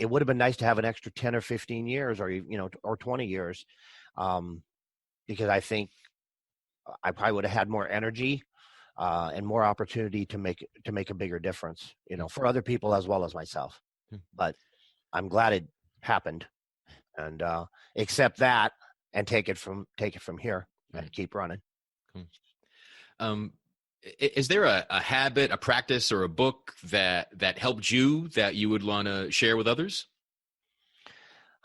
it would have been nice to have an extra 10 or 15 years or 20 years, because I think I probably would have had more energy and more opportunity to make a bigger difference, for other people as well as myself. But I'm glad it happened, and accept that and take it from here and keep running. Is there a habit, a practice, or a book that helped you that you would want to share with others?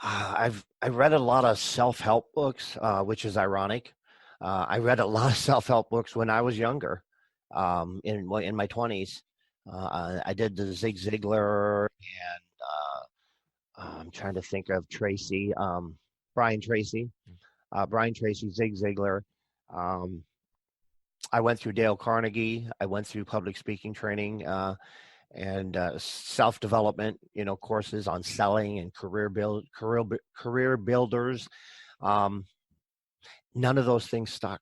I read a lot of self-help books, which is ironic. I read a lot of self-help books when I was younger, in my 20s. I did the Zig Ziglar, and I'm trying to think of Tracy, Brian Tracy, Zig Ziglar. I went through Dale Carnegie. I went through public speaking training, and self-development, courses on selling and career builders. None of those things stuck.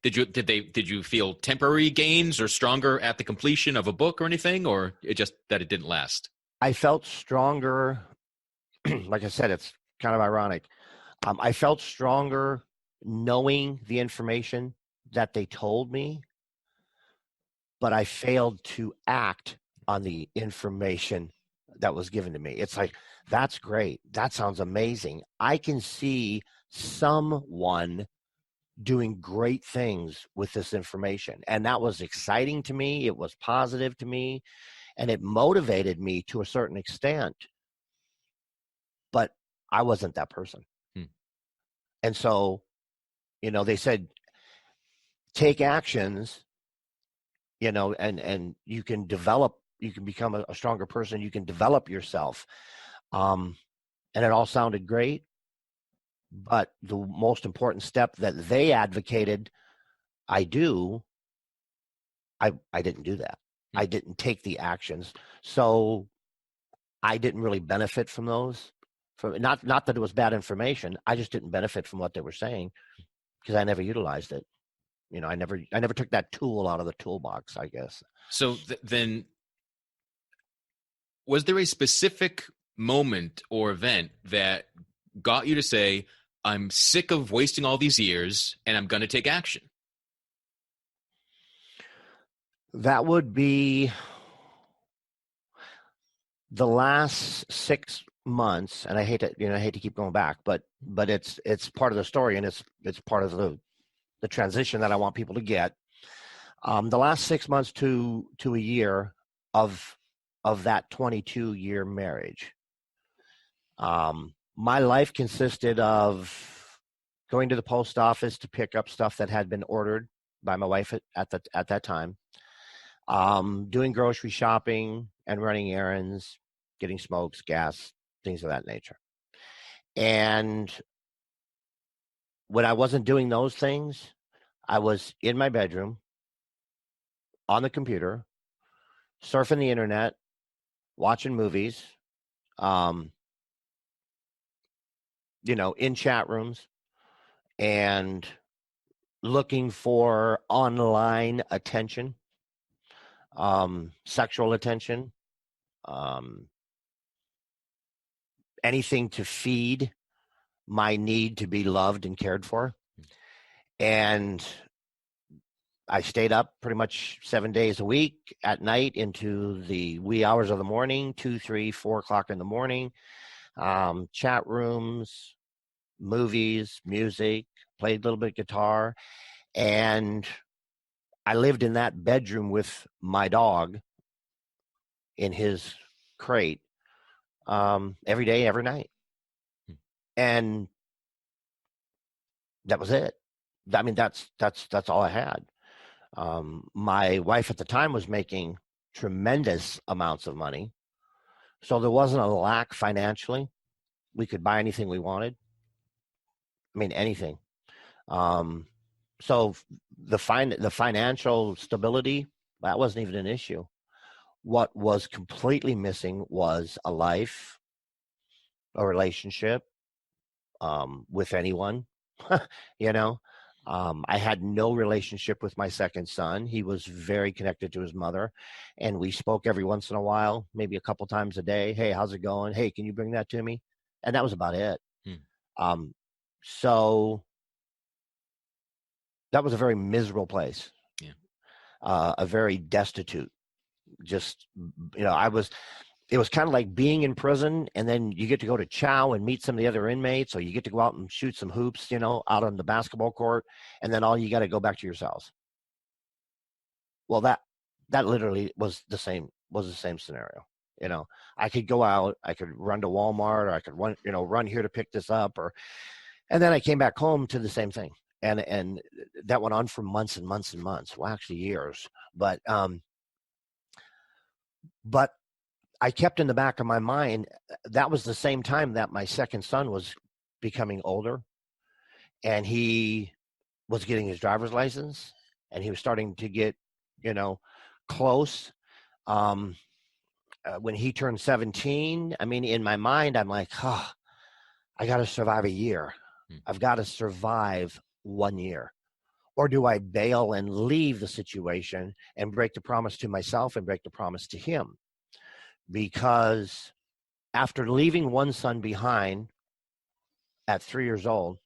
Did you feel temporary gains or stronger at the completion of a book or anything, or it just that it didn't last? I felt stronger. Like I said, it's kind of ironic. I felt stronger knowing the information that they told me, but I failed to act on the information that was given to me. It's like, that's great. That sounds amazing. I can see someone doing great things with this information. And that was exciting to me. It was positive to me, and it motivated me to a certain extent. But I wasn't that person. And so, they said, take actions, and you can become a stronger person. You can develop yourself. And it all sounded great. But the most important step that they advocated I do, I didn't do that. I didn't take the actions. So I didn't really benefit from those. Not that it was bad information. I just didn't benefit from what they were saying because I never utilized it. I never took that tool out of the toolbox, I guess. So then, was there a specific moment or event that got you to say, I'm sick of wasting all these years and I'm going to take action? That would be the last 6 months, and I hate to keep going back, but it's part of the story, and it's part of the transition that I want people to get. The last 6 months to a year of that 22-year marriage. My life consisted of going to the post office to pick up stuff that had been ordered by my wife at that time, doing grocery shopping and running errands, getting smokes, gas, things of that nature. And when I wasn't doing those things, I was in my bedroom on the computer, surfing the internet, watching movies, in chat rooms, and looking for online attention, sexual attention, anything to feed my need to be loved and cared for. And I stayed up pretty much 7 days a week at night into the wee hours of the morning, 2, 3, 4 o'clock in the morning, chat rooms, movies, music, played a little bit of guitar. And I lived in that bedroom with my dog in his crate, every day, every night. And that was it. I mean, that's all I had. My wife at the time was making tremendous amounts of money, so there wasn't a lack financially. We could buy anything we wanted. I mean, anything. So the financial stability, that wasn't even an issue. What was completely missing was a life, a relationship, with anyone, I had no relationship with my second son. He was very connected to his mother, and we spoke every once in a while, maybe a couple times a day. Hey, how's it going? Hey, can you bring that to me? And that was about it. Hmm. Um, so that was a very miserable place, Yeah. a very destitute. Just, it was kind of like being in prison, and then you get to go to chow and meet some of the other inmates, or you get to go out and shoot some hoops, out on the basketball court, and then all you got to go back to your cells. Well, that literally was the same scenario. I could go out, I could run to Walmart, or I could run here to pick this up, and then I came back home to the same thing. And that went on for months and months and months. Well, actually years. But I kept in the back of my mind, that was the same time that my second son was becoming older, and he was getting his driver's license, and he was starting to get, close. When he turned 17, I mean, in my mind, I'm like, I got to survive a year. I've got to survive 1 year. Or do I bail and leave the situation and break the promise to myself and break the promise to him? Because after leaving one son behind at 3 years old,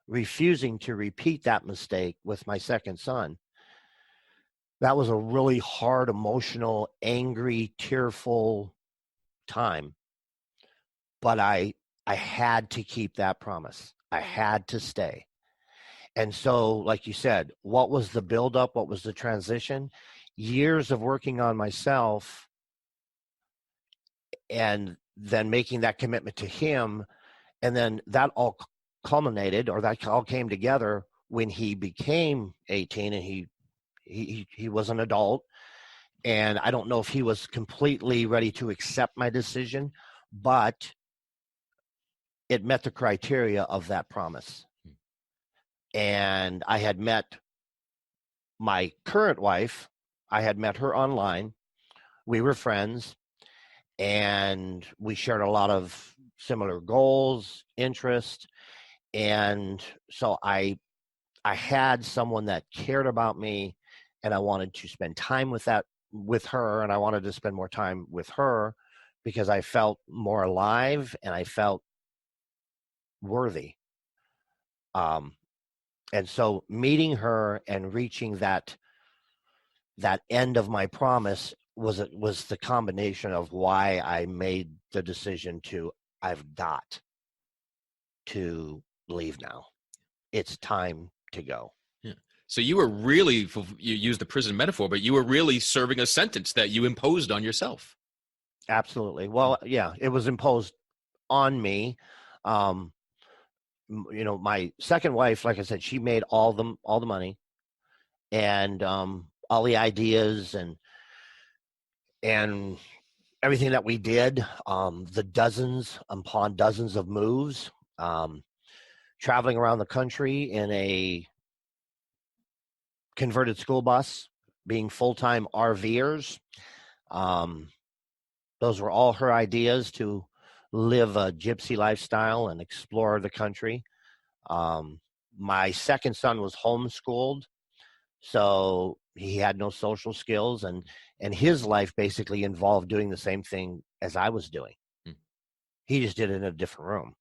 refusing to repeat that mistake with my second son, that was a really hard, emotional, angry, tearful time. But I had to keep that promise. I had to stay. And so, like you said, what was the buildup? What was the transition? Years of working on myself, and then making that commitment to him. And then that all culminated, or that all came together when he became 18, and he was an adult. And I don't know if he was completely ready to accept my decision, but it met the criteria of that promise. And I had met my current wife. I had met her online. We were friends, and we shared a lot of similar goals, interests. And so I had someone that cared about me, and I wanted to spend time with her, and I wanted to spend more time with her because I felt more alive and I felt worthy. And so meeting her and reaching that end of my promise was the combination of why I made the decision to, I've got to leave now. It's time to go. Yeah. So you were really, you used the prison metaphor, but you were really serving a sentence that you imposed on yourself. Absolutely. Well, yeah, it was imposed on me. My second wife, like I said, she made all the money, and all the ideas, and everything that we did, the dozens upon dozens of moves, traveling around the country in a converted school bus, being full-time RVers. Those were all her ideas to live a gypsy lifestyle and explore the country. My second son was homeschooled, so he had no social skills, and his life basically involved doing the same thing as I was doing. He just did it in a different room.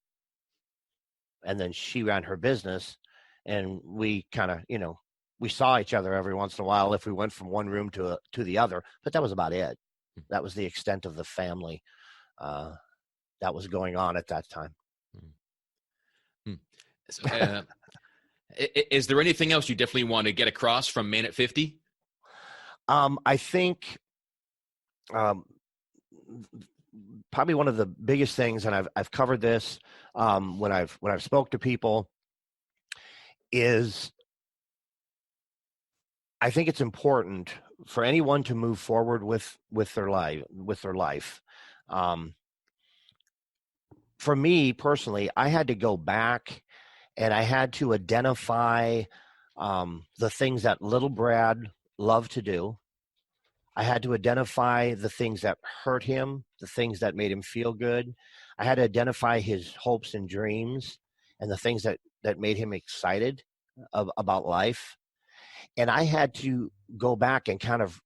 And then she ran her business, and we kind of, we saw each other every once in a while if we went from one room to the other, but that was about it. That was the extent of the family that was going on at that time. So, is there anything else you definitely want to get across from Man at 50? I think probably one of the biggest things, and I've covered this when I've spoke to people, is I think it's important for anyone to move forward with their life. For me personally, I had to go back and I had to identify the things that little Brad loved to do. I had to identify the things that hurt him, the things that made him feel good. I had to identify his hopes and dreams and the things that made him excited. about life. And I had to go back and kind of